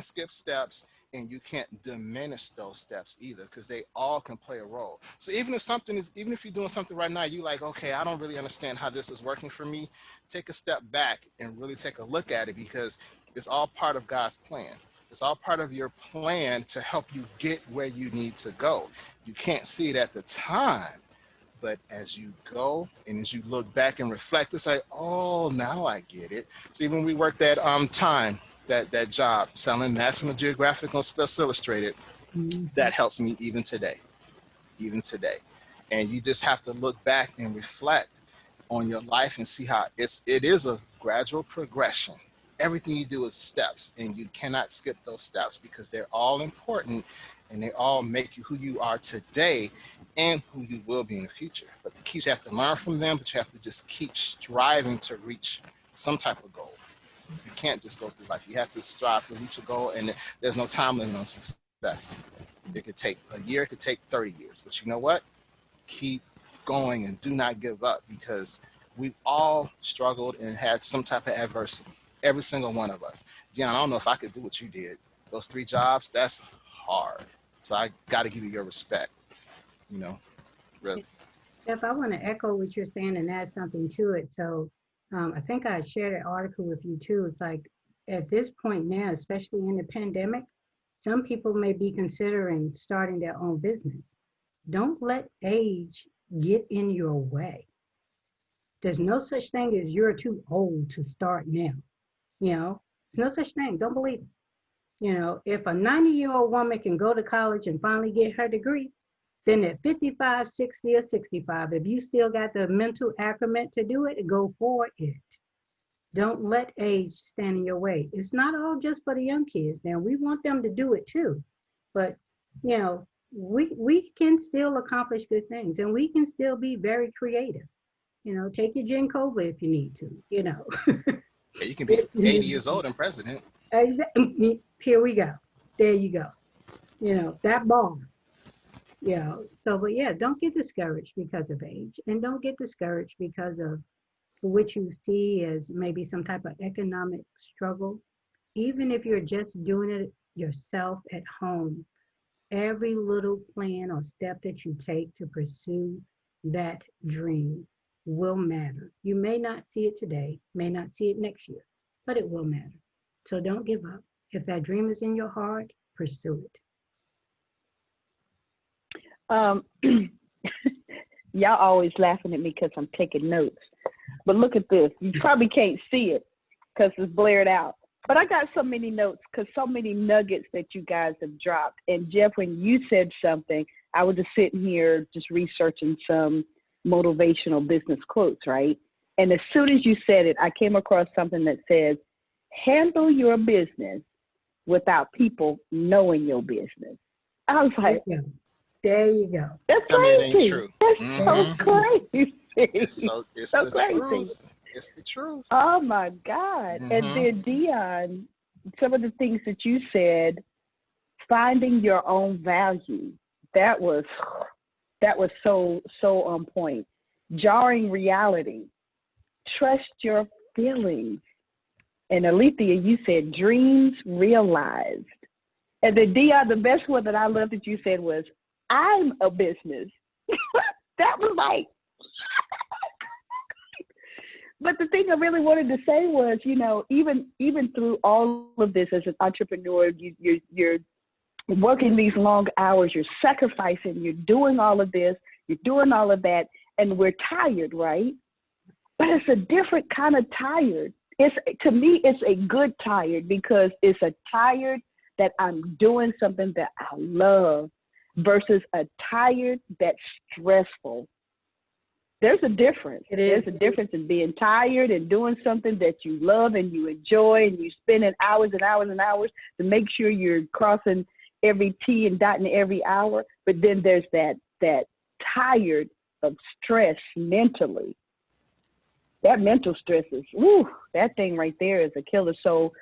skip steps and you can't diminish those steps either because they all can play a role. So even if you're doing something right now, you're like, okay, I don't really understand how this is working for me. Take a step back and really take a look at it because it's all part of God's plan. It's all part of your plan to help you get where you need to go. You can't see it at the time, but as you go and as you look back and reflect, it's like, oh, now I get it. See, when we worked that that job selling National Geographic on Sports Illustrated, that helps me even today. And you just have to look back and reflect on your life and see how it is a gradual progression. Everything you do is steps, and you cannot skip those steps because they're all important and they all make you who you are today and who you will be in the future. But the key is you have to learn from them, but you have to just keep striving to reach some type of goal. You can't just go through life. You have to strive to reach a goal, and there's no time limit on success. It could take a year, it could take 30 years. But you know what? Keep going and do not give up because we've all struggled and had some type of adversity. Every single one of us. Deon, I don't know if I could do what you did. Those 3 jobs, that's hard. So I got to give you your respect, you know, really. Jeff, I want to echo what you're saying and add something to it. So I think I shared an article with you too. It's like at this point now, especially in the pandemic, some people may be considering starting their own business. Don't let age get in your way. There's no such thing as you're too old to start now. You know, there's no such thing. Don't believe it. You know, if a 90-year-old woman can go to college and finally get her degree, then at 55, 60, or 65, if you still got the mental acumen to do it, go for it. Don't let age stand in your way. It's not all just for the young kids. Now, we want them to do it too. But, you know, we can still accomplish good things, and we can still be very creative. Take your Gen Cova if you need to. Yeah, you can be 80 years old and president. Here we go. There you go. That bar. So, but yeah, don't get discouraged because of age, and don't get discouraged because of what you see as maybe some type of economic struggle. Even if you're just doing it yourself at home, every little plan or step that you take to pursue that dream will matter. You may not see it today, may not see it next year, but it will matter. So don't give up. If that dream is in your heart, pursue it. Y'all always laughing at me because I'm taking notes. But look at this. You probably can't see it because it's blared out. But I got so many notes because so many nuggets that you guys have dropped. And Jeff, when you said something, I was just sitting here just researching some motivational business quotes, right? And as soon as you said it, I came across something that says, handle your business without people knowing your business. I was like, there you go. That's Tell me it crazy. ain't true. That's so crazy. It's so the crazy. truth. It's the truth. Oh my God. And then Deon, some of the things that you said, finding your own value, that was so on point. Jarring reality, trust your feelings. And Alethia, you said dreams realized. And then Deon, the best one that I love that you said was, I'm a business. That was like, but the thing I really wanted to say was, even through all of this as an entrepreneur, you're working these long hours, you're sacrificing, you're doing all of this, you're doing all of that, and we're tired, right? But it's a different kind of tired. To me, it's a good tired because it's a tired that I'm doing something that I love versus a tired that's stressful. There's a difference. There's a difference in being tired and doing something that you love and you enjoy and you spending hours and hours and hours to make sure you're crossing every T and dotting every hour. But then there's that tired of stress mentally. That mental stress is, that thing right there is a killer. So,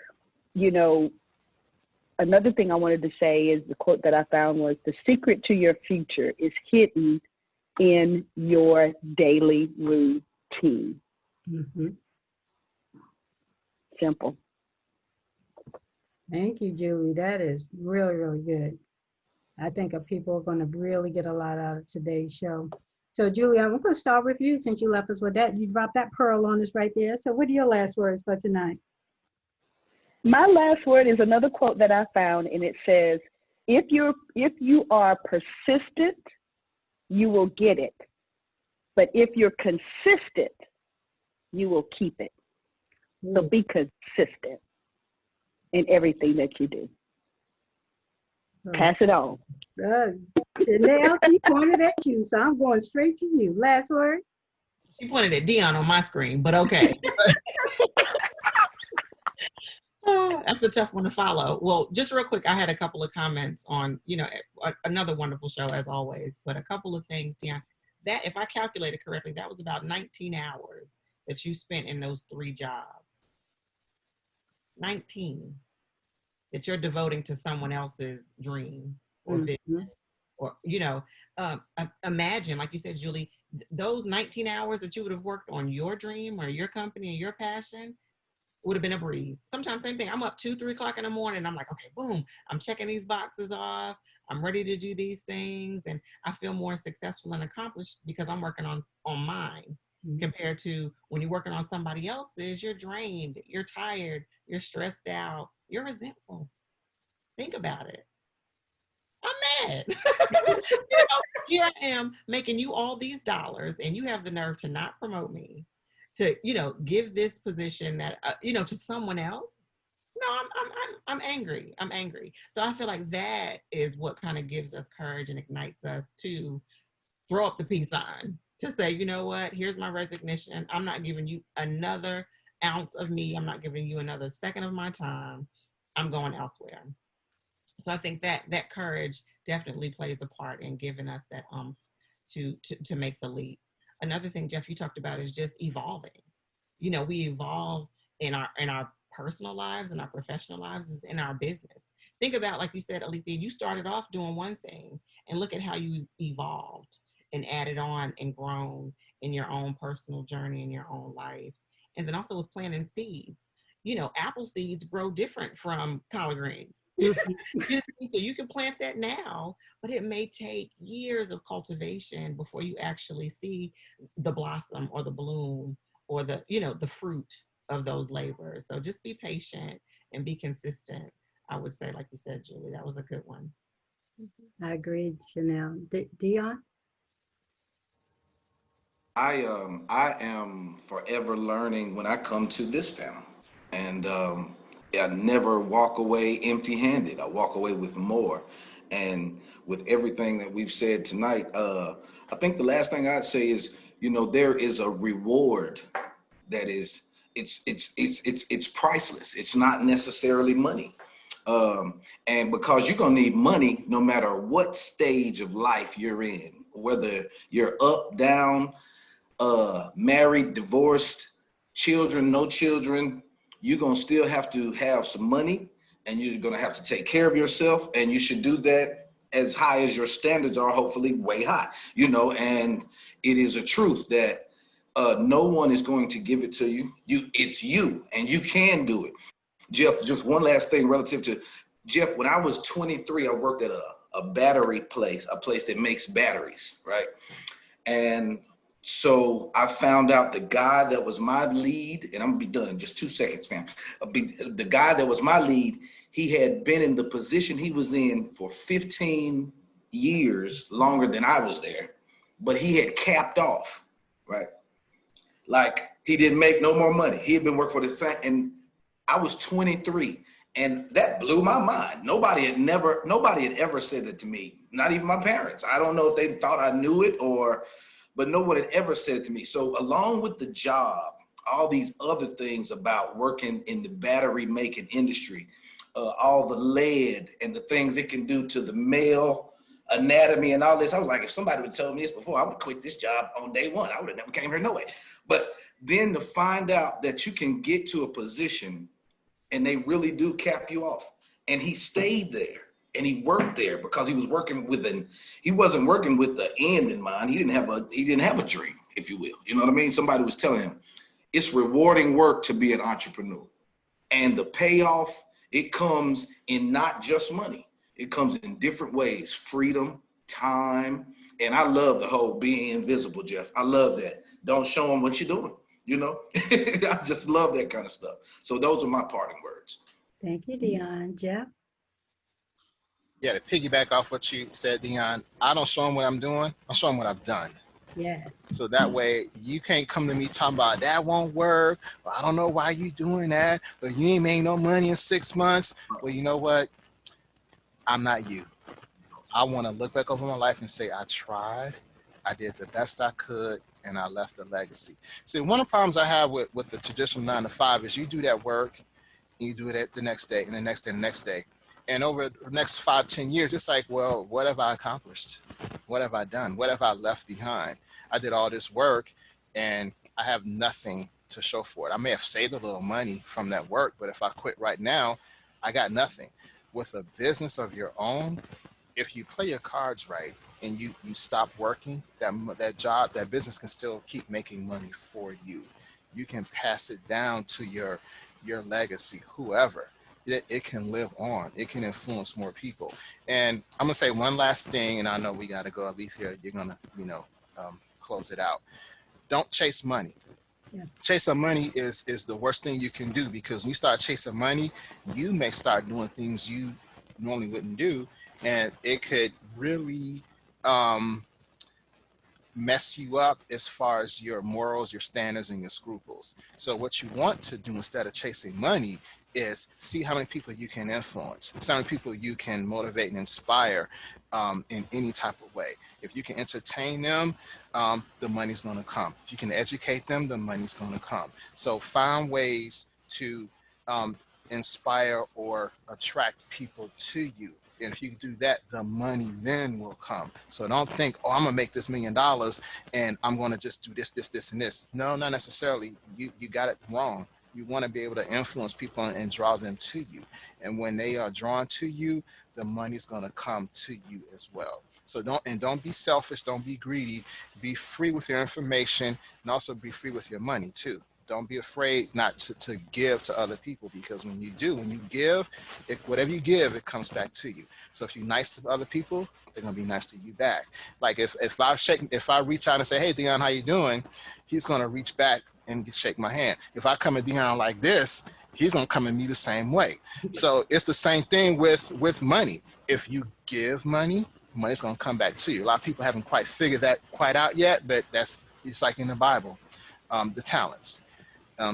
another thing I wanted to say is the quote that I found was, the secret to your future is hidden in your daily routine. Simple. Thank you, Julie. That is really, really good. I think people are going to really get a lot out of today's show. So, Julie, I'm going to start with you since you left us with that. You dropped that pearl on us right there. So what are your last words for tonight? My last word is another quote that I found, and it says, if you are persistent, you will get it. But if you're consistent, you will keep it. So be consistent in everything that you do. Pass it on. Shanell, she pointed at you, so I'm going straight to you. Last word? She pointed at Deon on my screen, but okay. That's a tough one to follow. Well, just real quick, I had a couple of comments on, another wonderful show as always, but a couple of things, Deon, that if I calculated correctly, that was about 19 hours that you spent in those 3 jobs. 19 that you're devoting to someone else's dream or vision, or, imagine, like you said, Julie, those 19 hours that you would have worked on your dream or your company and your passion would have been a breeze. Sometimes same thing. I'm up 2-3 o'clock in the morning. I'm like, okay, boom, I'm checking these boxes off. I'm ready to do these things. And I feel more successful and accomplished because I'm working on mine compared to when you're working on somebody else's, you're drained, you're tired, you're stressed out, you're resentful. Think about it. I'm mad. Here I am making you all these dollars and you have the nerve to not promote me, to, give this position that, to someone else. No, I'm angry. I'm angry. So I feel like that is what kind of gives us courage and ignites us to throw up the peace sign, to say, you know what, here's my resignation. I'm not giving you another ounce of me. I'm not giving you another second of my time. I'm going elsewhere. So I think that courage definitely plays a part in giving us that to make the leap. Another thing, Jeff, you talked about is just evolving. You know, we evolve in our personal lives and our professional lives, in our business. Think about, like you said, Alethea, you started off doing one thing, and look at how you evolved and added on and grown in your own personal journey in your own life. And then also with planting seeds. You know, apple seeds grow different from collard greens. Mhm. You know, so you can plant that now, but it may take years of cultivation before you actually see the blossom or the bloom or the, you know, the fruit of those labors. So just be patient and be consistent. I would say, like you said, Julie, that was a good one. I agree, Shanell. Deon? I am forever learning when I come to this panel, and I never walk away empty-handed. I walk away with more, and with everything that we've said tonight, I think the last thing I'd say is, you know, there is a reward that is it's priceless. It's not necessarily money. And because you're gonna need money no matter what stage of life you're in, whether you're up, down, married, divorced, children, no children, you're gonna still have to have some money, and you're gonna have to take care of yourself, and you should do that as high as your standards are, hopefully way high, you know. And it is a truth that no one is going to give it to you. It's you, and you can do it. Jeff, just one last thing relative to Jeff. When I was 23, I worked at a battery place, a place that makes batteries, right? And so I found out the guy that was my lead, and I'm gonna be done in just 2 seconds, fam. The guy that was my lead, he had been in the position he was in for 15 years, longer than I was there, but he had capped off, right? Like he didn't make no more money. He had been working for the same, and I was 23, and that blew my mind. Nobody had ever said that to me, not even my parents. I don't know if they thought I knew it, or but no one had ever said it to me. So along with the job, all these other things about working in the battery making industry, all the lead and the things it can do to the male anatomy and all this, I was like, if somebody would tell me this before, I would quit this job on day one. I would have never came here no way. But then to find out that you can get to a position and they really do cap you off. And he stayed there and he worked there because he was working with he wasn't working with the end in mind. He didn't have a dream, if you will. You know what I mean? Somebody was telling him it's rewarding work to be an entrepreneur. And the payoff, it comes in not just money. It comes in different ways: freedom, time. And I love the whole being invisible, Jeff. I love that. Don't show them what you're doing. You know, I just love that kind of stuff. So those are my parting words. Thank you, Deon. Jeff? Yeah, to piggyback off what you said, Deon, I don't show them what I'm doing. I show them what I've done. Yes. So that way you can't come to me talking about that won't work. Or I don't know why you doing that. But you ain't made no money in 6 months. Well, you know what? I'm not you. I want to look back over my life and say I tried. I did the best I could, and I left a legacy. See, one of the problems I have with the traditional 9 to 5 is you do that work, and you do it the next day, and the next day, and the next day. And over the next 5, 10 years, it's like, well, what have I accomplished? What have I done? What have I left behind? I did all this work, and I have nothing to show for it. I may have saved a little money from that work, but if I quit right now, I got nothing. With a business of your own, if you play your cards right and you stop working, that job, that business can still keep making money for you. You can pass it down to your legacy, whoever. It can live on. It can influence more people. And I'm gonna say one last thing, and I know we gotta go. Alethea, you're gonna close it out. Don't chase money. Yeah. Chasing money is the worst thing you can do, because when you start chasing money, you may start doing things you normally wouldn't do, and it could really mess you up as far as your morals, your standards, and your scruples. So what you want to do instead of chasing money is see how many people you can influence, how many people you can motivate and inspire in any type of way. If you can entertain them, the money's going to come. If you can educate them, the money's going to come. So find ways to inspire or attract people to you. If you do that, the money then will come. So don't think, oh, I'm gonna make this $1 million and I'm gonna just do this, this, this, and this. No, not necessarily. You got it wrong. You want to be able to influence people and draw them to you. And when they are drawn to you, the money's gonna come to you as well. So don't be selfish, don't be greedy, be free with your information, and also be free with your money too. Don't be afraid not to give to other people, because when you give, whatever you give, it comes back to you. So if you're nice to other people, they're gonna be nice to you back. Like if I reach out and say, hey Deon, how you doing? He's gonna reach back and shake my hand. If I come at Deon like this, he's gonna come at me the same way. So it's the same thing with money. If you give money, money's gonna come back to you. A lot of people haven't quite figured that quite out yet, but it's like in the Bible, the talents.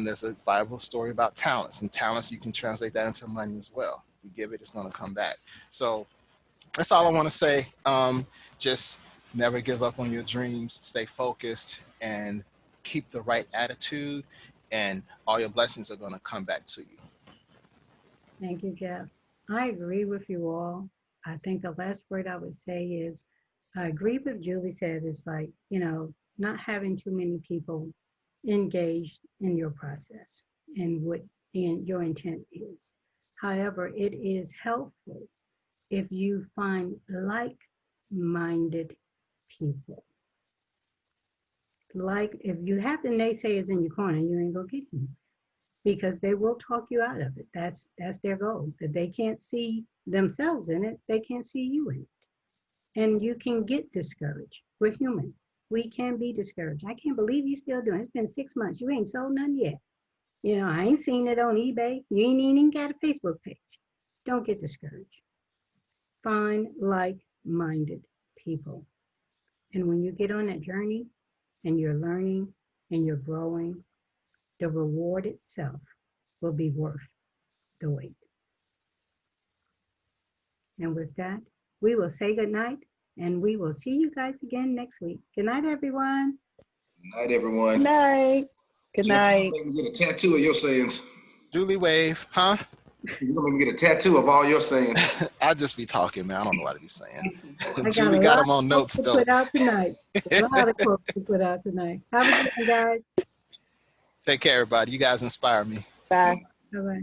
There's a Bible story about talents, and talents, you can translate that into money as well. You give it, it's gonna come back. So that's all I wanna say. Just never give up on your dreams, stay focused, and keep the right attitude, and all your blessings are gonna come back to you. Thank you, Jeff. I agree with you all. I think the last word I would say is, I agree with Julie said, it's like, not having too many people engaged in your process and what your intent is. However, it is helpful if you find like-minded people. Like, if you have the naysayers in your corner, you ain't gonna get them, because they will talk you out of it. That's their goal. That they can't see themselves in it, they can't see you in it. And you can get discouraged. We're human. We can be discouraged. I can't believe you still doing it. It's been 6 months. You ain't sold none yet. I ain't seen it on eBay. You ain't even got a Facebook page. Don't get discouraged. Find like-minded people. And when you get on that journey and you're learning and you're growing, the reward itself will be worth the wait. And with that, we will say good night, and we will see you guys again next week. Good night, everyone. Good night, everyone. Good night. Good night. You're gonna make me get a tattoo of your sayings. Julie Wave, huh? You're gonna make me get a tattoo of all your sayings. I just be talking, man. I don't know what to be saying. Julie got them on notes, though. Put out tonight. A lot of quotes to put out tonight. Have a good one, guys. Take care, everybody. You guys inspire me. Bye. Bye-bye.